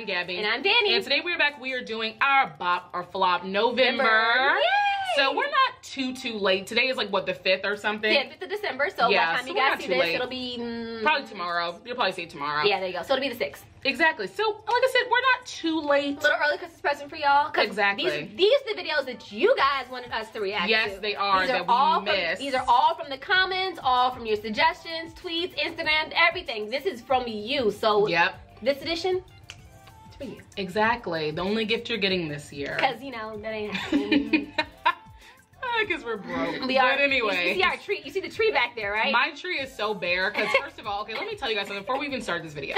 I'm Gabby. And I'm Dani. And today we're back. We are doing our BOP or FLOP November. Yay! So we're not too late. Today is like, what, the 5th or something? Yeah, 5th of December. So yeah, by the time so you guys see this, late. it'll be... probably tomorrow. You'll probably see it tomorrow. Yeah, there you go. So it'll be the 6th. Exactly. So, like I said, we're not too late. A little early Christmas present for y'all. Exactly. These are the videos that you guys wanted us to react to. Yes, they are. These are all from the comments, all from your suggestions, tweets, Instagram, everything. This is from you. So this edition, it's for you. Exactly. The only gift you're getting this year. Because, you know, that ain't happening. Because we're broke. We are. But anyway. You see our tree. You see the tree back there, right? My tree is so bare. Because first of all, okay, let me tell you guys something before we even start this video.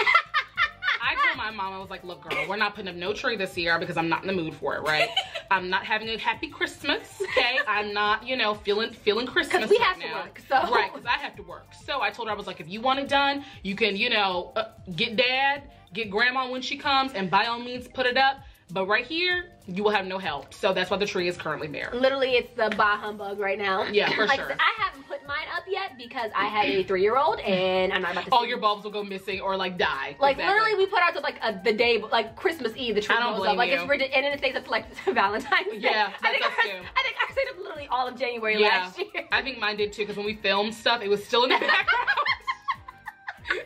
I told my mom, I was like, look, girl, we're not putting up no tree this year because I'm not in the mood for it, right? I'm not having a happy Christmas, okay? I'm not, you know, feeling Christmas because we have right to now. work, so. Right, because I have to work. So I told her, I was like, if you want it done, you can, you know, get dad, get grandma when she comes, and by all means, put it up. But right here, you will have no help. So that's why the tree is currently bare. Literally, it's the bah humbug right now. Yeah, for like, sure. So I haven't put mine up yet because I have a 3-year-old and I'm not about to all your bulbs will go missing or like die. Like literally, we put ours up like the day, like Christmas Eve, the tree goes up. Like it's ridiculous, and then it stays up to like Valentine's Day. Yeah, I think I stayed up literally all of January last year. I think mine did too, because when we filmed stuff, it was still in the background.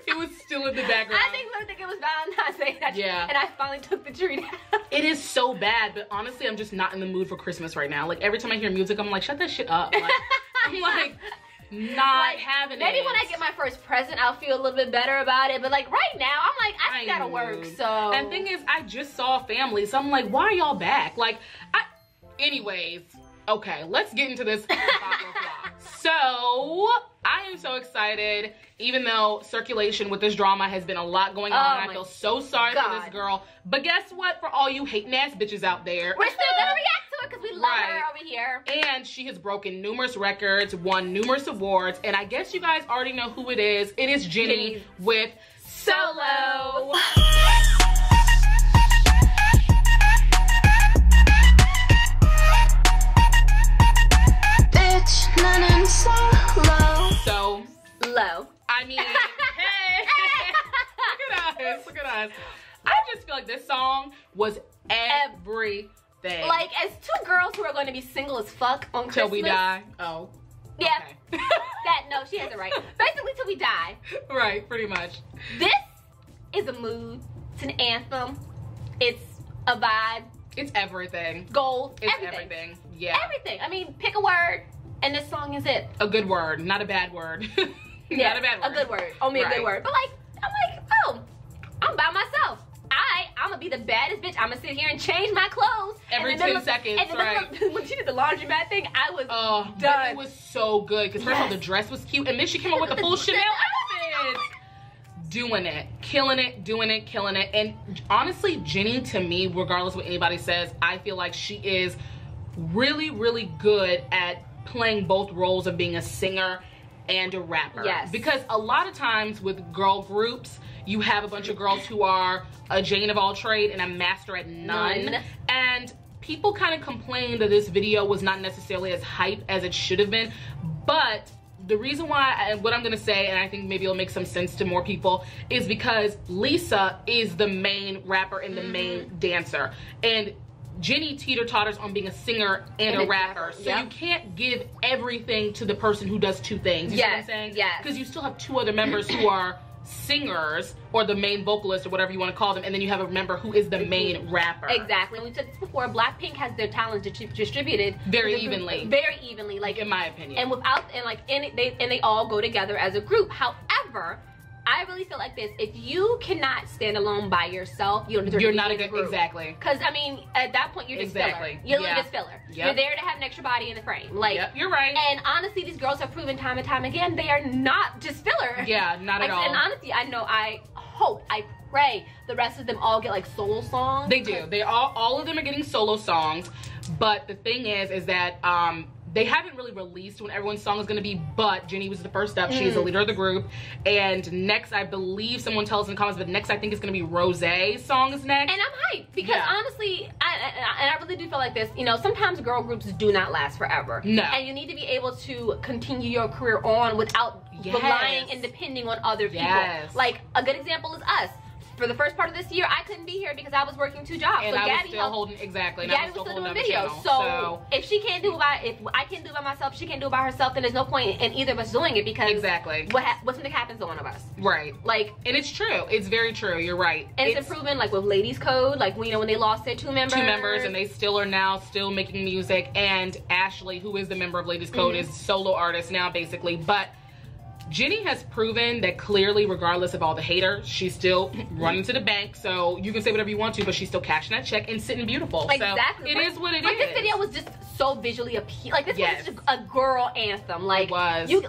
It was still in the background. I think it was Valentine's Day. And I finally took the tree down. It is so bad, but honestly, I'm just not in the mood for Christmas right now. Like every time I hear music, I'm like, shut that shit up. Like, I'm like, not having it. Maybe when I get my first present, I'll feel a little bit better about it. But like right now, I'm like, I gotta work. So. And thing is, I just saw family, so I'm like, why are y'all back? Like, anyways, okay, let's get into this. So, I am so excited, even though circulation with this drama has been a lot going on. I feel so sorry for this girl. But guess what? For all you hating ass bitches out there, we're still gonna react to it because we love her over here. And she has broken numerous records, won numerous awards, and I guess you guys already know who it is. It is Jennie with Solo. So low. I mean, hey, look at us. I just feel like this song was everything. Like, as two girls who are going to be single as fuck on Christmas. Till we die. Oh. Yeah. Okay. No, she has it right. Basically, till we die. Right, pretty much. This is a mood. It's an anthem. It's a vibe. It's everything. Gold. It's everything. Yeah. Everything. I mean, pick a word, and this song is it. A good word, not a bad word. Yeah, not a bad word. A good word. Only a good word. But like, I'm like, oh, I'm by myself. I'm gonna be the baddest bitch. I'm gonna sit here and change my clothes every 10 seconds. Right. When she did the laundromat thing, I was done. It was so good because first of all, the dress was cute, and then she came up with a full Chanel outfit. Doing it, killing it, doing it, killing it. And honestly, Jennie, to me, regardless of what anybody says, I feel like she is really, really good at playing both roles of being a singer and a rapper. Yes. Because a lot of times with girl groups, you have a bunch of girls who are a Jane of all trade and a master at none. And people kind of complained that this video was not necessarily as hype as it should have been. But the reason why, what I'm gonna say, and I think maybe it'll make some sense to more people, is because Lisa is the main rapper and the main dancer. And Jennie teeter-totters on being a singer and a rapper. So you can't give everything to the person who does two things. You see what I'm saying? Yes. Because you still have two other members who are singers, or the main vocalist, or whatever you want to call them, and then you have a member who is the main rapper. Exactly. We said this before, Blackpink has their talents distributed very evenly. Very evenly, like in my opinion. And they all go together as a group. However, I really feel like this: if you cannot stand alone by yourself, you're not a good group. Exactly. Because I mean, at that point, you're just filler. You're just filler. You're there to have an extra body in the frame. Like, you're right. And honestly, these girls have proven time and time again they are not just filler. Yeah, not at all. And honestly, I know, I hope, I pray the rest of them all get like solo songs. They do. They all of them are getting solo songs. But the thing is that they haven't really released when everyone's song is going to be, but Jennie was the first up. She is the leader of the group. And next, I believe, someone tells us in the comments, but next I think it's going to be Rosé's song is next. And I'm hyped because honestly, I really do feel like this, you know, sometimes girl groups do not last forever. No. And you need to be able to continue your career on without relying and depending on other people. Like, a good example is us. for the first part of this year, I couldn't be here because I was working 2 jobs. And so I Gabby was still holding, exactly. And Gabby I was still doing holding videos. So if she can't do it if I can't do it by myself, she can't do it by herself, then there's no point in either of us doing it because exactly. What's gonna happen to one of us? Right. Like, and it's true. It's very true. You're right. And it's improving, like with Ladies Code, like you know when they lost their 2 members, and they still are now still making music. And Ashley, who is the member of Ladies Code, is solo artist now basically, but. Jennie has proven that clearly, regardless of all the haters, she's still running to the bank. So you can say whatever you want to, but she's still cashing that check and sitting beautiful. Exactly. So it is what it is. Like this video was just so visually appealing. Like this was just a girl anthem. Like it was. You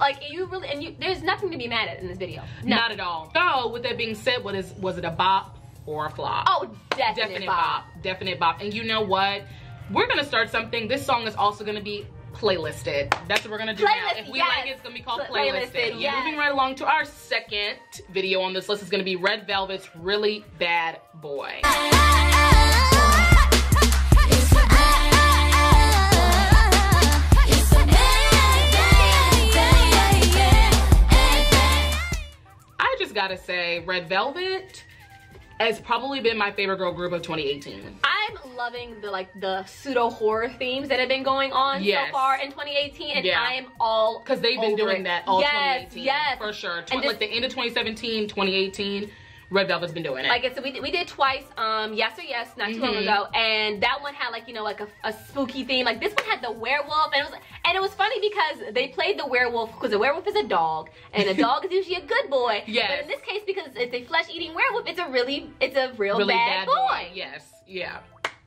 really there's nothing to be mad at in this video. Not at all. So with that being said, was it a bop or a flop? Oh, definite bop. Definite bop. And you know what? We're gonna start something. This song is also gonna be playlisted. That's what we're gonna do now. If we like it, it's gonna be called playlisted. Moving right along to our second video on this list is gonna be Red Velvet's Really Bad Boy. I just gotta say, Red Velvet has probably been my favorite girl group of 2018. I'm loving the pseudo horror themes that have been going on so far in 2018, and I am all because they've been doing that all 2018. Yes, for sure. Like the end of 2017, 2018. Red Velvet's been doing it. Like I said, we did twice, Yes or Yes, not too long ago, and that one had like, you know, like a spooky theme. Like this one had the werewolf, and it was funny because they played the werewolf because the werewolf is a dog, and a dog is usually a good boy. Yes. But in this case, because it's a flesh-eating werewolf, it's a real bad boy. Yes. Yeah.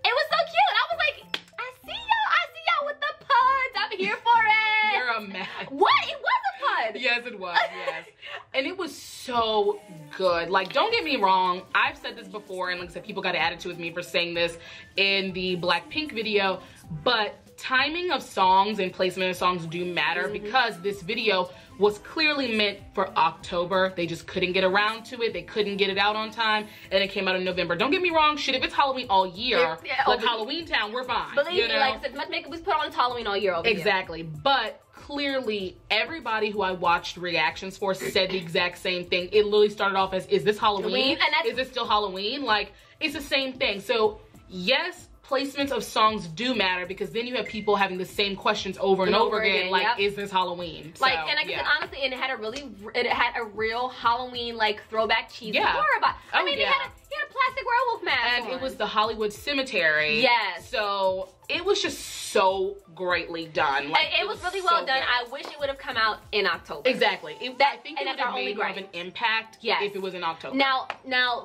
It was so cute. I was like, I see y'all with the puns. I'm here for it. You're a mess. What? It was a pun. Yes, it was. Yes. And it was so good. Like, don't get me wrong. I've said this before, and like I said, people got an attitude with me for saying this in the Blackpink video, but timing of songs and placement of songs do matter because this video was clearly meant for October. They just couldn't get around to it. They couldn't get it out on time, and it came out in November. Don't get me wrong, shit, if it's Halloween all year, like Halloween Town, we're fine. Believe me, like I said, much makeup was put on Halloween all year over here. Exactly, but clearly everybody who I watched reactions for said the exact same thing. It literally started off as, is this Halloween? Is this still Halloween? Like, it's the same thing. So yes, placements of songs do matter because then you have people having the same questions over and over again. Like, is this Halloween? Like, and like I said, honestly, and it had a real Halloween like throwback cheesy horror about. I mean, he had a plastic werewolf mask and it was the Hollywood Cemetery. Yes. So it was just so greatly done. Like, it was really well done. I wish it would have come out in October. Exactly. I think it would have made more of an impact if it was in October. Now,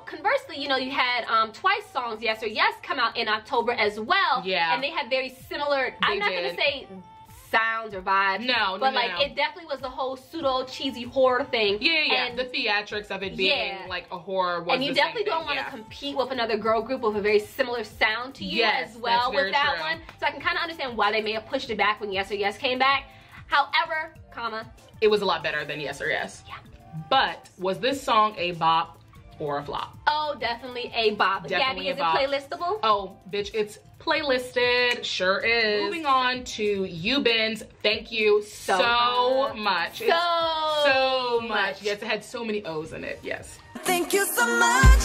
conversely, you know, you had Twice songs, Yes or Yes, come out in October as well. Yeah. And they had very similar, I'm not going to say sounds or vibes. No, but like it definitely was the whole pseudo cheesy horror thing. Yeah. And the theatrics of it being like a horror was. And you definitely don't want to compete with another girl group with a very similar sound to you as well with that one. So I can kind of understand why they may have pushed it back when Yes or Yes came back. However, it was a lot better than Yes or Yes. Yeah. But was this song a bop or a flop? Oh, definitely a bop. Definitely Gabby, is it playlistable? Oh, bitch, it's playlisted. Sure is. Moving on to Yubin's Thank You So Much. So much. Yes, it had so many O's in it. Yes. Thank you so much.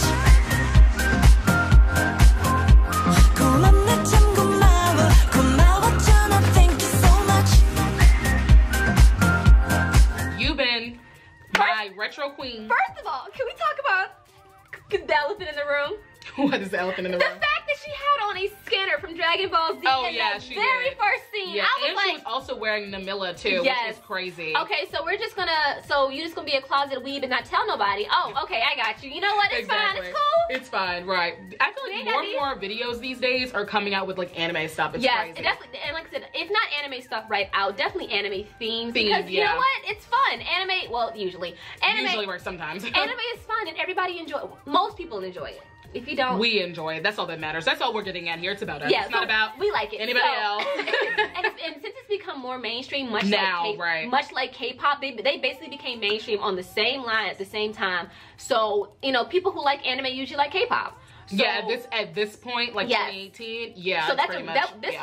Yubin, my retro queen. First of all, can we talk about the elephant in the room? What is the elephant in the room? The fact that she had on a scanner from Dragon Ball Z in the very first scene. Yeah, and she was also wearing Namilla too, which is crazy. Okay, so you're just gonna be a closet weeb and not tell nobody. Oh, okay, I got you. You know what? It's fine. It's cool. It's fine, right? I feel like more and more videos these days are coming out with like anime stuff. It's crazy. Definitely. And like I said, if not anime stuff right out, definitely anime themes. Because you know what? It's fun. Anime, well, usually works sometimes. Anime is fun and everybody enjoys it. Most people enjoy it. If you don't, we enjoy it. That's all that matters. That's all we're getting at here. It's about us. Yeah, it's not about we like it. Anybody else. and since it's become more mainstream, much like K-pop, they basically became mainstream on the same line at the same time. So you know, people who like anime usually like K-pop. So, at this point, like 2018, so that's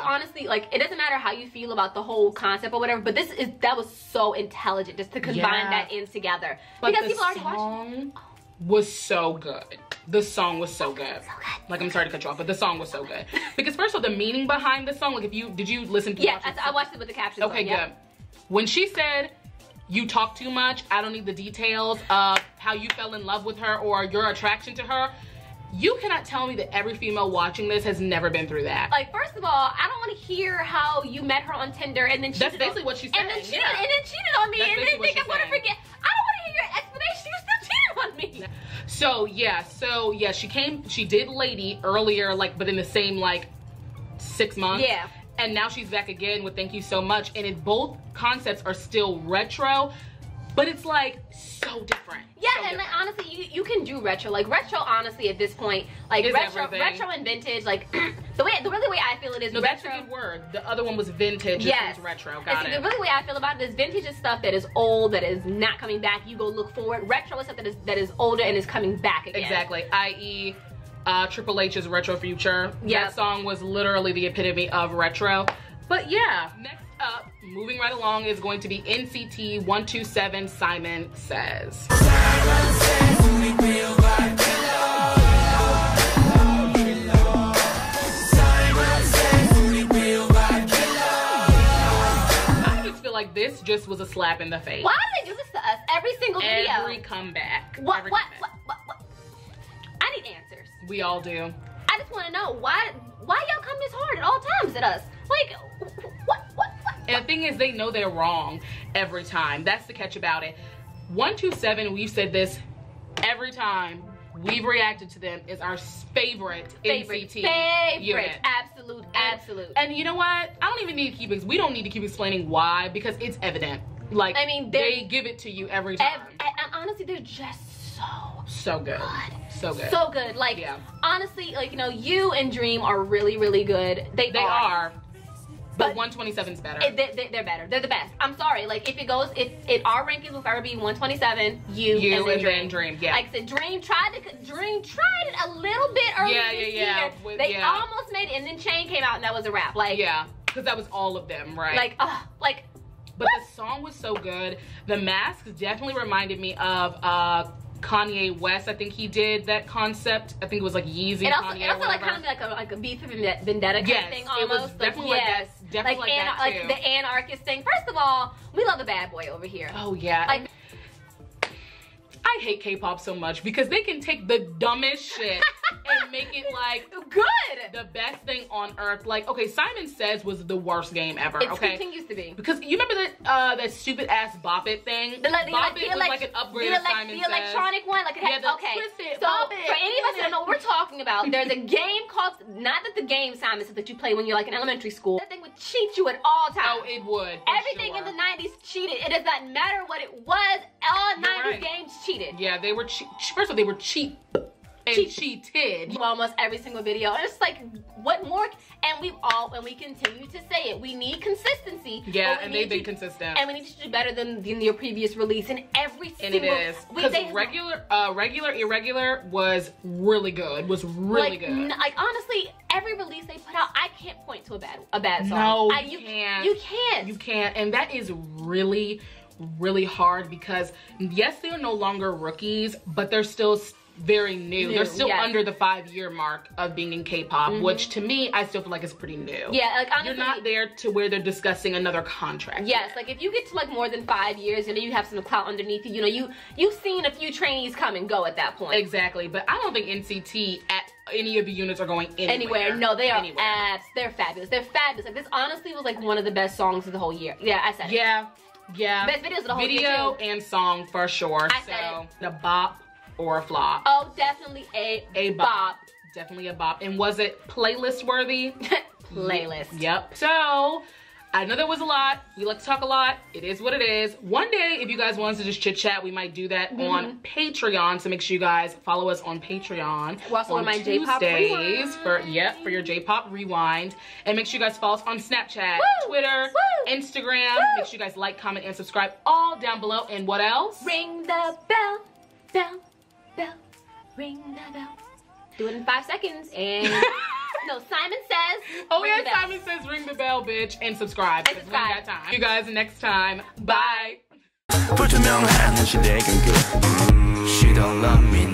honestly, like, it doesn't matter how you feel about the whole concept or whatever, but that was so intelligent just to combine that in together because people already watching. Was so good. the song was so good. Like, I'm sorry to cut you off, but the song was so good. Because first of all, the meaning behind the song, like, did you listen to it? Yeah, I watched it with the captions. Okay, good. When she said, "You talk too much, I don't need the details of how you fell in love with her or your attraction to her," you cannot tell me that every female watching this has never been through that. Like, first of all, I don't want to hear how you met her on Tinder and then That's basically what she said. And then cheated on me, and then think I'm going to forget. I don't want to hear your explanation. You still cheated on me. So yeah, she did Lady earlier, like, but in the same, like, 6 months. Yeah. And now she's back again with Thank You So Much, and both concepts are still retro, but it's like so different. Yeah, so and different. Like, honestly, you can do retro. Like, retro, honestly, at this point, like, retro and vintage, like, the really way I feel it is no, retro. That's a good word. The other one was vintage. Yes. This one's retro. Got it. The really way I feel about it is vintage is stuff that is old, that is not coming back. You go look for it. Retro is stuff that is older and is coming back again. Exactly. I.e., Triple H's Retro Future. Yep. That song was literally the epitome of retro. But yeah, next up, moving right along, is going to be NCT 127, Simon Says. I just feel like this just was a slap in the face. Why do they do this to us every single video? Every comeback. What? I need answers. We all do. I just want to know why y'all come this hard at all times at us? Like, what? And the thing is, they know they're wrong every time. That's the catch about it. 127, we've said this every time we've reacted to them, is our favorite NCT unit. Absolute. And you know what? I don't even need to we don't need to keep explaining why, because it's evident. Like, I mean, they give it to you every time. And honestly, they're just so good. So good. So good. Like, yeah. Honestly, like, you know, you and Dream are really, really good. They are. But 127's better. They're better. They're the best. I'm sorry. Like, if our rankings will forever be 127, you and then Dream. Yeah. Like I said, Dream tried it a little bit earlier this year. They almost made it, and then Chain came out, and that was a wrap. Like, yeah, because that was all of them, right? But the song was so good. The masks definitely reminded me of Kanye West. I think he did that concept. I think it was like Yeezy. It also like kind of like a beef vendetta kind of thing almost. It was definitely like that. Definitely like that too. Like the anarchist thing. First of all, we love a bad boy over here. Oh yeah. Like, I hate K-pop so much because they can take the dumbest shit and make it like good, the best thing on earth. Like, okay, Simon Says was the worst game ever. It continues to be, because you remember that stupid ass Bop It thing. Bop It was like an upgrade of Simon Says. The electronic one, like it had, okay. So for any of us that don't know what we're talking about, there's a game called, not that the game Simon Says that you play when you're like in elementary school. That thing would cheat you at all times. Oh, it would. Everything in the 90s cheated. It does not matter what it was. All 90s games cheated. Yeah, they were first of all, they were cheap and cheated. Almost every single video. And it's like, what more? And we continue to say it. We need consistency. Yeah, and they've been consistent. And we need to do better than your previous release in every single. And it is, because regular irregular was really good. Was really good. Like, honestly, every release they put out, I can't point to a bad song. No, you can't. You can't, and that is really hard, because yes, they are no longer rookies, but they're still very new. They're still under the 5-year mark of being in K-pop, which to me, I still feel like is pretty new. Yeah, like, honestly, you're not there to where they're discussing another contract. Yes, like if you get to like more than 5 years, you know, you have some clout underneath you. You know, you've seen a few trainees come and go at that point. Exactly, but I don't think NCT at any of the units are going anywhere. No, they are they're fabulous. They're fabulous. Like, this honestly was like one of the best songs of the whole year. Yeah, I said it. Yeah. Best videos of the whole year. Video and song for sure. I said it. The bop or a flop. Oh, definitely a bop. Definitely a bop. And was it playlist worthy? Playlist. Yep. So, I know there was a lot. We like to talk a lot. It is what it is. One day, if you guys want us to just chit chat, we might do that on Patreon. So make sure you guys follow us on Patreon. Also on my Tuesdays for your J-pop rewind. And make sure you guys follow us on Snapchat, Twitter, Instagram. Make sure you guys like, comment, and subscribe all down below. And what else? Ring the bell, bell, bell, ring the bell. Do it in 5 seconds and. No, Simon Says. Oh yeah, Simon Says ring the bell, bitch, and subscribe. And subscribe. We got time. You guys next time. Bye.不知名喊的是那个歌，she don't love me.